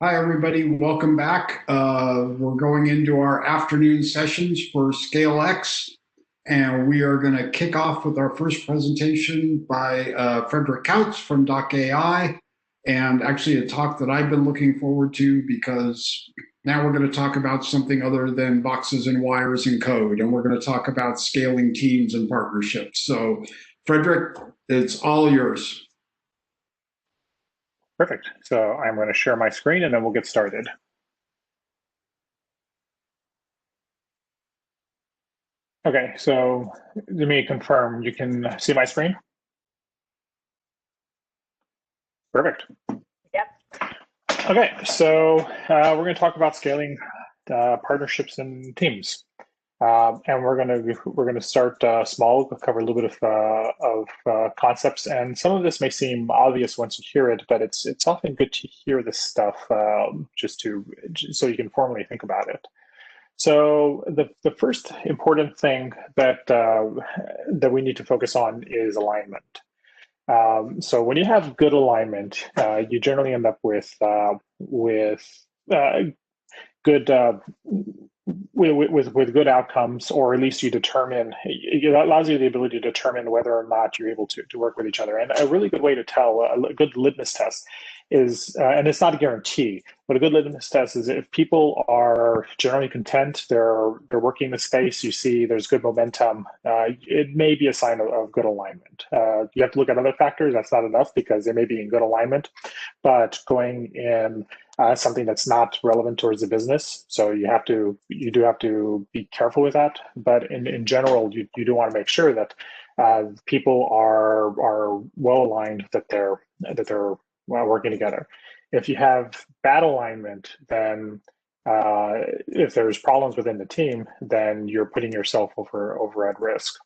Hi, everybody. Welcome back. We're going into our afternoon sessions for ScaleX, and we are going to kick off with our first presentation by Frederick Kautz from doc.ai, and actually a talk that I've been looking forward to because now we're going to talk about something other than boxes and wires and code, and we're going to talk about scaling teams and partnerships. So, Frederick, it's all yours. Perfect. So I'm going to share my screen and then we'll get started. Okay, so let me confirm, you can see my screen? Perfect. Yep. Okay, so we're going to talk about scaling partnerships and teams. And we're going to start small, cover a little bit of concepts, and some of this may seem obvious once you hear it, but it's often good to hear this stuff just so you can formally think about it. So the first important thing that we need to focus on is alignment. So when you have good alignment, you generally end up with good with good outcomes, or at least it allows you the ability to determine whether or not you're able to work with each other. And a really good way to tell, a good litmus test is, and it's not a guarantee, but a good litmus test is if people are generally content, they're working the space, you see there's good momentum, it may be a sign of good alignment. You have to look at other factors. That's not enough because they may be in good alignment, but going in something that's not relevant towards the business. So you do have to be careful with that. But in general, you do want to make sure that people are well aligned, that they're working together. If you have bad alignment, then if there's problems within the team, then you're putting yourself over at risk.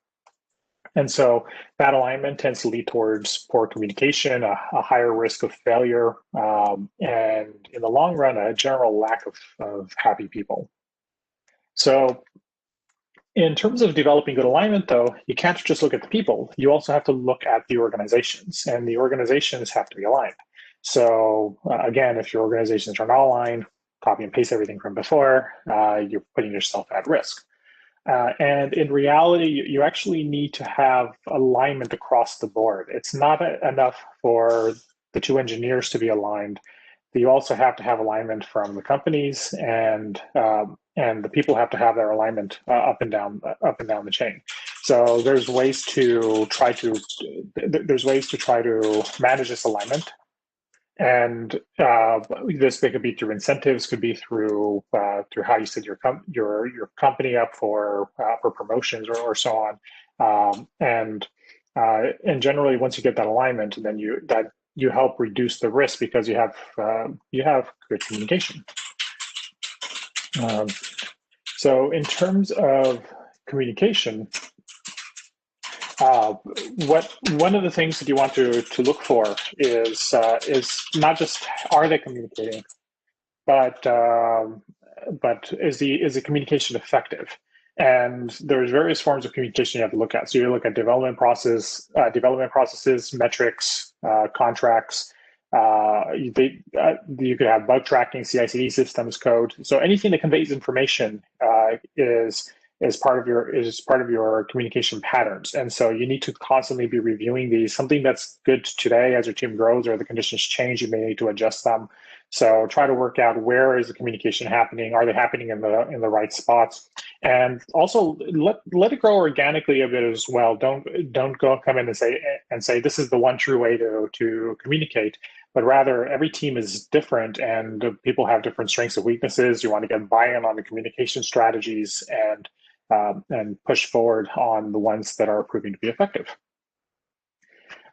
And so bad alignment tends to lead towards poor communication, a higher risk of failure, and in the long run, a general lack of happy people. So in terms of developing good alignment, though, you can't just look at the people. You also have to look at the organizations, and the organizations have to be aligned. So again, if your organizations are not aligned, copy and paste everything from before, you're putting yourself at risk. And in reality, you actually need to have alignment across the board. It's not enough for the two engineers to be aligned. You also have to have alignment from the companies, and the people have to have their alignment up and down the chain. So there's ways to try to manage this alignment. And this could be through incentives, could be through how you set your company up for promotions or so on. And generally, once you get that alignment, then you help reduce the risk because you have good communication. So in terms of communication, one of the things that you want to look for is not just are they communicating, but is the communication effective? And there's various forms of communication you have to look at. So you look at development processes, metrics, contracts. You could have bug tracking, CI/CD systems, code. So anything that conveys information is part of your communication patterns. And so you need to constantly be reviewing these. Something that's good today, as your team grows or the conditions change, you may need to adjust them. So try to work out where is the communication happening? Are they happening in the right spots? And also let it grow organically a bit as well. Don't come in and say this is the one true way to communicate. But rather, every team is different and people have different strengths and weaknesses. You want to get buy-in on the communication strategies and push forward on the ones that are proving to be effective.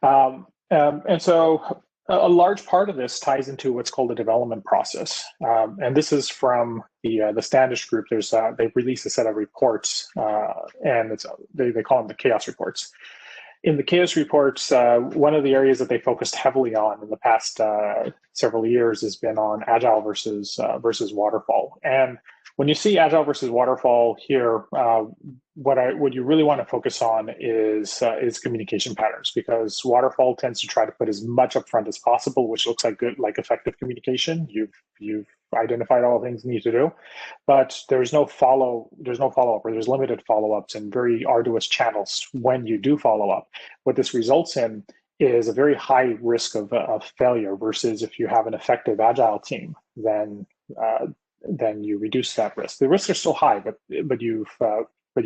And so a large part of this ties into what's called the development process. And this is from the Standish group. They've released a set of reports, and they call them the chaos reports. In the chaos reports, one of the areas that they focused heavily on in the past several years has been on agile versus waterfall. And When you see agile versus waterfall here, what you really want to focus on is communication patterns, because waterfall tends to try to put as much upfront as possible, which looks like good, like effective communication. You've identified all the things you need to do, but there's no follow up, or there's limited follow-ups and very arduous channels when you do follow up. What this results in is a very high risk of failure, versus if you have an effective agile team, then you reduce that risk. The risks are still high, but you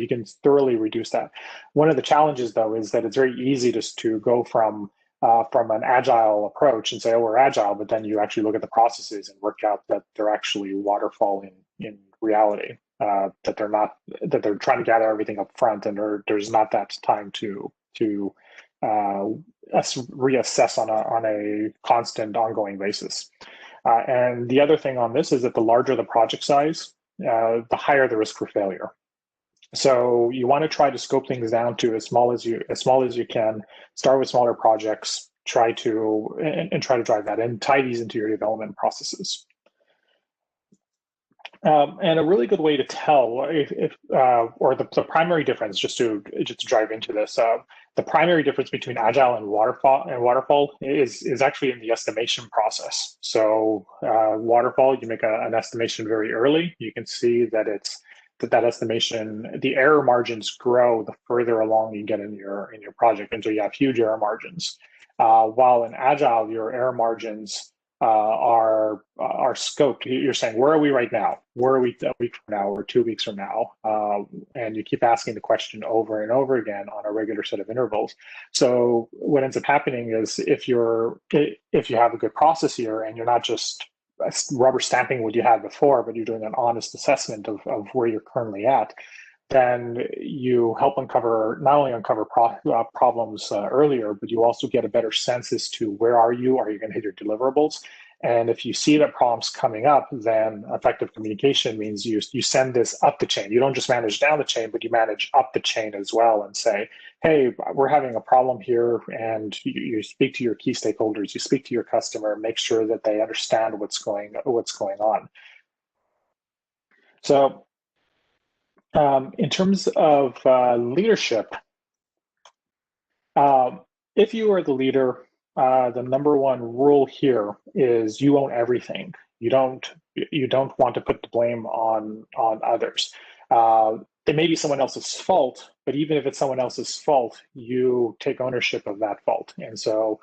can thoroughly reduce that. One of the challenges, though, is that it's very easy to go from an agile approach and say, oh, we're agile, but then you actually look at the processes and work out that they're actually waterfall in reality, that they're not, that they're trying to gather everything up front, and there's not that time to reassess on a constant, ongoing basis. And the other thing on this is that the larger the project size, the higher the risk for failure. So you want to try to scope things down to as small as you can. Start with smaller projects. Try to drive that and tie these into your development processes. And a really good way to tell or the primary difference, just to drive into this, the primary difference between agile and waterfall is actually in the estimation process. So waterfall, you make an estimation very early. You can see that that estimation, the error margins grow the further along you get in your project, and so you have huge error margins. While in agile, your error margins are scoped. You're saying, where are we right now? Where are we a week from now or 2 weeks from now? And you keep asking the question over and over again on a regular set of intervals. So what ends up happening is, if you have a good process here, and you're not just rubber stamping what you had before, but you're doing an honest assessment of where you're currently at, then you help not only uncover problems earlier, but you also get a better sense as to where are you going to hit your deliverables. And if you see that problems coming up, then effective communication means you send this up the chain. You don't just manage down the chain, but you manage up the chain as well, and say, hey, we're having a problem here. And you speak to your key stakeholders, you speak to your customer, make sure that they understand what's going on. So in terms of leadership, if you are the leader, the number one rule here is you own everything. You don't want to put the blame on others. It may be someone else's fault, but even if it's someone else's fault, you take ownership of that fault. And so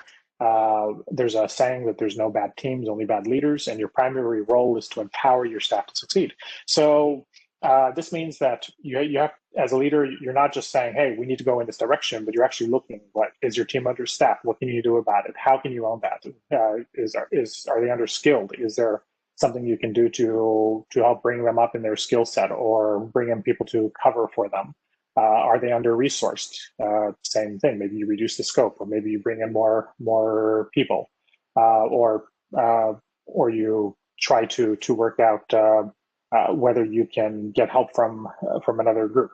there's a saying that there's no bad teams, only bad leaders, and your primary role is to empower your staff to succeed. So this means that you have, as a leader, you're not just saying, hey, we need to go in this direction, but you're actually looking, what is your team understaffed? What can you do about it? How can you own that? Are they underskilled? Is there something you can do to help bring them up in their skill set, or bring in people to cover for them? Are they under-resourced? Same thing. Maybe you reduce the scope, or maybe you bring in more people, or you try to work out whether you can get help from another group.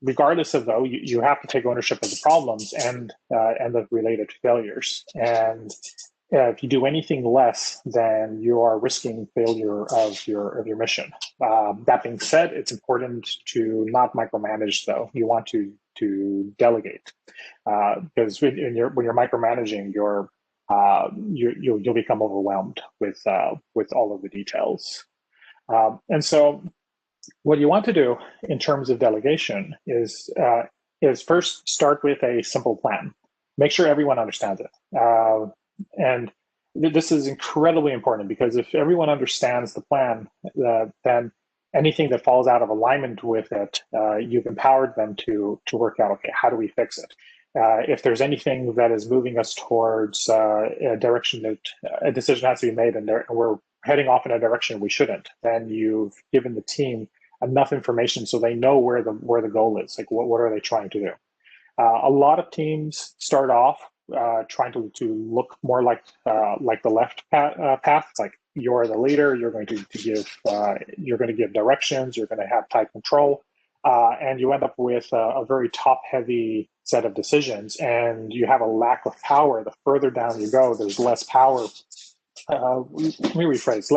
Regardless of, though, you have to take ownership of the problems and the related failures. And if you do anything less, then you are risking failure of your mission. That being said, it's important to not micromanage, though. You want to delegate, because when you're micromanaging, you'll become overwhelmed with all of the details. And so what you want to do in terms of delegation is first start with a simple plan. Make sure everyone understands it. And this is incredibly important, because if everyone understands the plan, then anything that falls out of alignment with it, you've empowered them to work out, okay, how do we fix it? If there's anything that is moving us towards a direction that a decision has to be made, and we're heading off in a direction we shouldn't, then you've given the team enough information so they know where the goal is. Like, what are they trying to do? A lot of teams start off trying to look more like the left path. It's like, you're the leader, you're going to give directions, you're going to have tight control, and you end up with a very top-heavy set of decisions, and you have a lack of power. The further down you go, there's less power. Let me rephrase.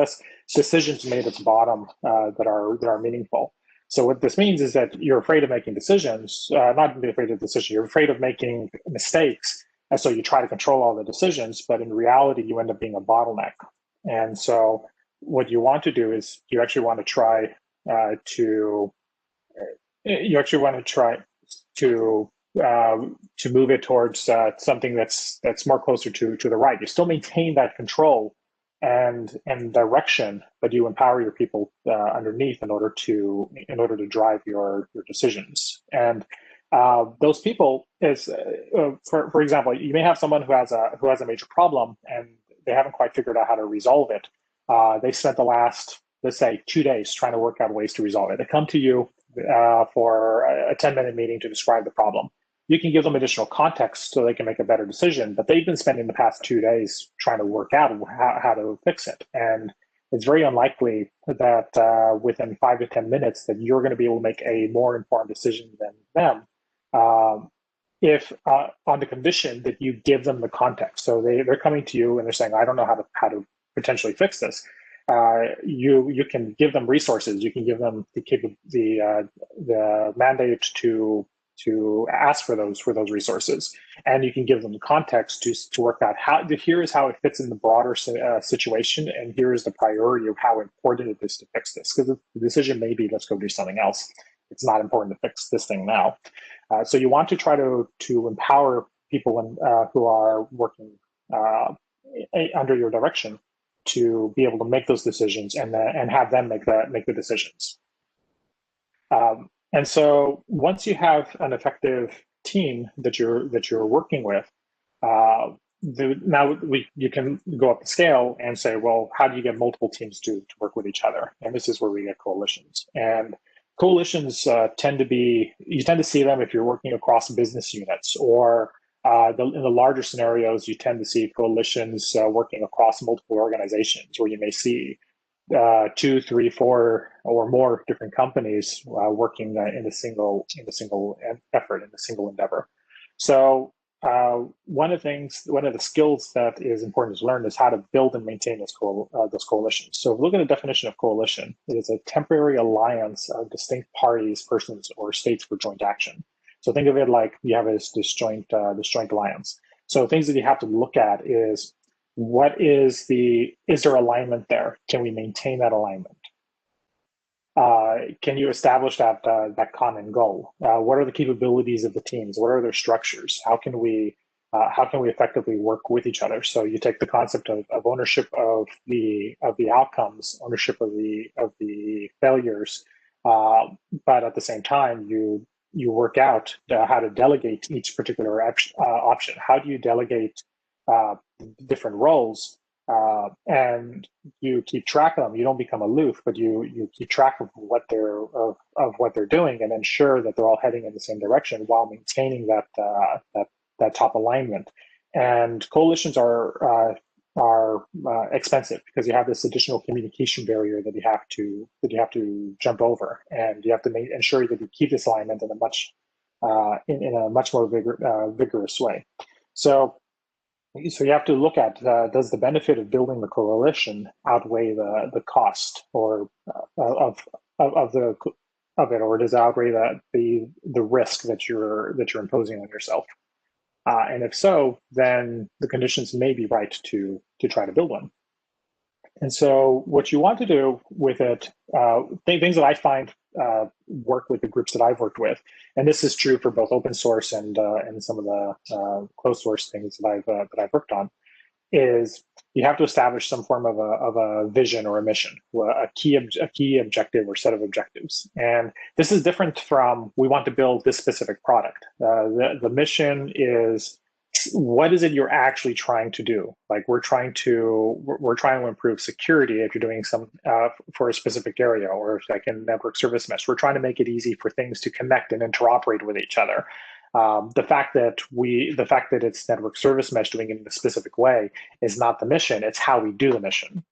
decisions made at the bottom that are meaningful. So what this means is that you're afraid of making decisions, not be afraid of decisions, you're afraid of making mistakes. And so you try to control all the decisions, but in reality, you end up being a bottleneck. And so what you want to do is you actually want to try to move it towards something that's more closer to the right. You still maintain that control and direction, but you empower your people underneath in order to drive your decisions. And those people is, for example, you may have someone who has a major problem and they haven't quite figured out how to resolve it. They spent the last, let's say, 2 days trying to work out ways to resolve it. They come to you for a 10-minute meeting to describe the problem. You can give them additional context so they can make a better decision, but they've been spending the past 2 days trying to work out how to fix it. And it's very unlikely that within 5 to 10 minutes that you're going to be able to make a more informed decision than them, if on the condition that you give them the context. So they're coming to you and they're saying, I don't know how to potentially fix this. You can give them resources. You can give them the mandate to ask for those resources, and you can give them the context to work out here is how it fits in the broader situation, and here is the priority of how important it is to fix this. Because the decision may be, let's go do something else. It's not important to fix this thing now. So you want to try to empower people who are working under your direction to be able to make those decisions and have them make the decisions. And so once you have an effective team that you're working with, you can go up the scale and say, well, how do you get multiple teams to work with each other? And this is where we get coalitions. And coalitions you tend to see them if you're working across business units, or in the larger scenarios, you tend to see coalitions working across multiple organizations, where you may see 2, 3, 4 or more different companies working in a single effort, in a single endeavor. So one of the skills that is important to learn is how to build and maintain those coalitions. So if we look at the definition of coalition, it is a temporary alliance of distinct parties, persons, or states for joint action. So think of it like you have this joint alliance. So things that you have to look at is, is there alignment there? Can we maintain that alignment? Can you establish that common goal? What are the capabilities of the teams? What are their structures? How can we effectively work with each other? So you take the concept of ownership of the outcomes, ownership of the failures, but at the same time you work out how to delegate each particular option. How do you delegate different roles, and you keep track of them? You don't become aloof, but you keep track of what they're doing and ensure that they're all heading in the same direction while maintaining that top alignment. And coalitions are expensive because you have this additional communication barrier that you have to jump over, and you have to ensure that you keep this alignment in a much more vigorous way. So you have to look at, does the benefit of building the coalition outweigh the cost of it, or does it outweigh the risk that you're imposing on yourself? And if so, then the conditions may be right to try to build one. And so what you want to do with it, things that I find work with the groups that I've worked with, and this is true for both open source and some of the closed source things that I've worked on, is you have to establish some form of a vision or a mission, a key objective or set of objectives. And this is different from, we want to build this specific product. The mission is, what is it you're actually trying to do? Like we're trying to improve security if you're doing some for a specific area, or like in network service mesh, we're trying to make it easy for things to connect and interoperate with each other. The fact that it's network service mesh doing it in a specific way is not the mission; it's how we do the mission.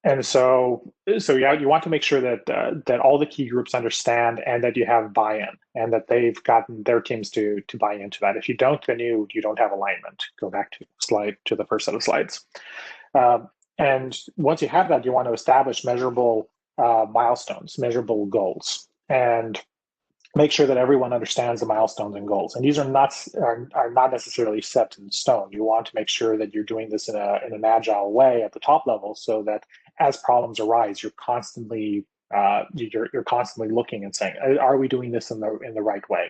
And so yeah, you want to make sure that all the key groups understand, and that you have buy-in, and that they've gotten their teams to buy into that. If you don't, then you don't have alignment. Go back to the first set of slides. And once you have that, you want to establish measurable milestones, measurable goals, and make sure that everyone understands the milestones and goals. And these are not necessarily set in stone. You want to make sure that you're doing this in an agile way at the top level, so that as problems arise, you're constantly looking and saying, are we doing this in the right way?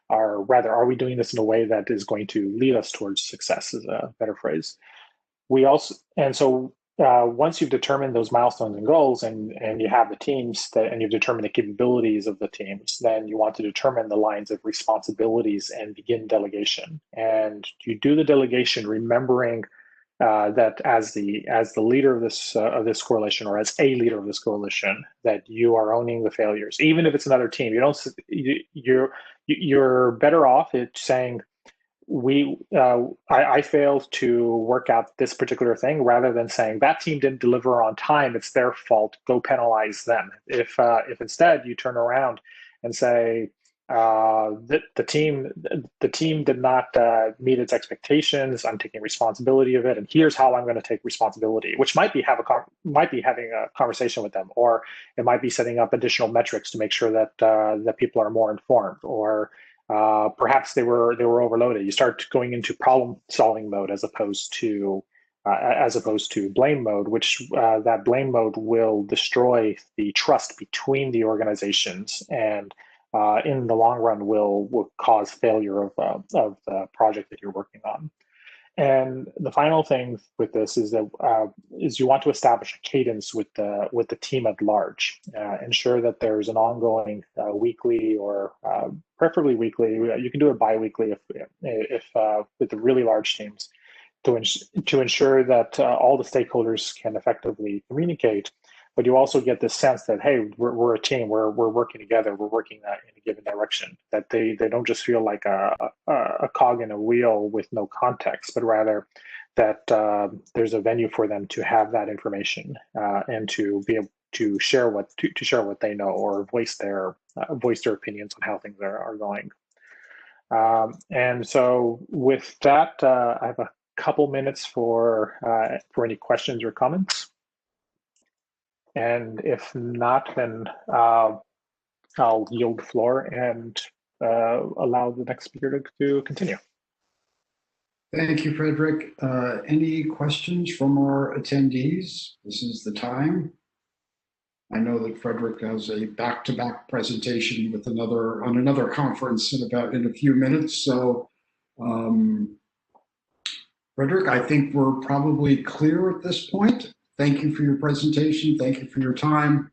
Or rather, are we doing this in a way that is going to lead us towards success, is a better phrase. Once you've determined those milestones and goals, and you have the teams and you've determined the capabilities of the teams, then you want to determine the lines of responsibilities and begin delegation. And you do the delegation remembering that as the leader of this coalition, or as a leader of this coalition, that you are owning the failures, even if it's another team. You're better off at saying, I failed to work out this particular thing, rather than saying that team didn't deliver on time, it's their fault, go penalize them. If instead you turn around and say, the team did not meet its expectations, I'm taking responsibility of it, and here's how I'm going to take responsibility, which might be having a conversation with them, or it might be setting up additional metrics to make sure that people are more informed, or perhaps they were overloaded. You start going into problem solving mode as opposed to blame mode, which that blame mode will destroy the trust between the organizations, and in the long run will cause failure of the project that you're working on. And the final thing with this is that you want to establish a cadence with the team at large. Ensure that there's an ongoing weekly, or preferably weekly. You can do it biweekly if with the really large teams, to ensure that all the stakeholders can effectively communicate. But you also get this sense that, hey, we're a team, we're working together, we're working in a given direction, that they don't just feel like a cog in a wheel with no context, but rather that there's a venue for them to have that information and to be able to share what they know, or voice their opinions on how things are going. And so with that, I have a couple minutes for any questions or comments. And if not, then I'll yield the floor and allow the next speaker to continue. Thank you, Frederick. Any questions from our attendees? This is the time. I know that Frederick has a back-to-back presentation with on another conference in a few minutes. So, Frederick, I think we're probably clear at this point. Thank you for your presentation. Thank you for your time.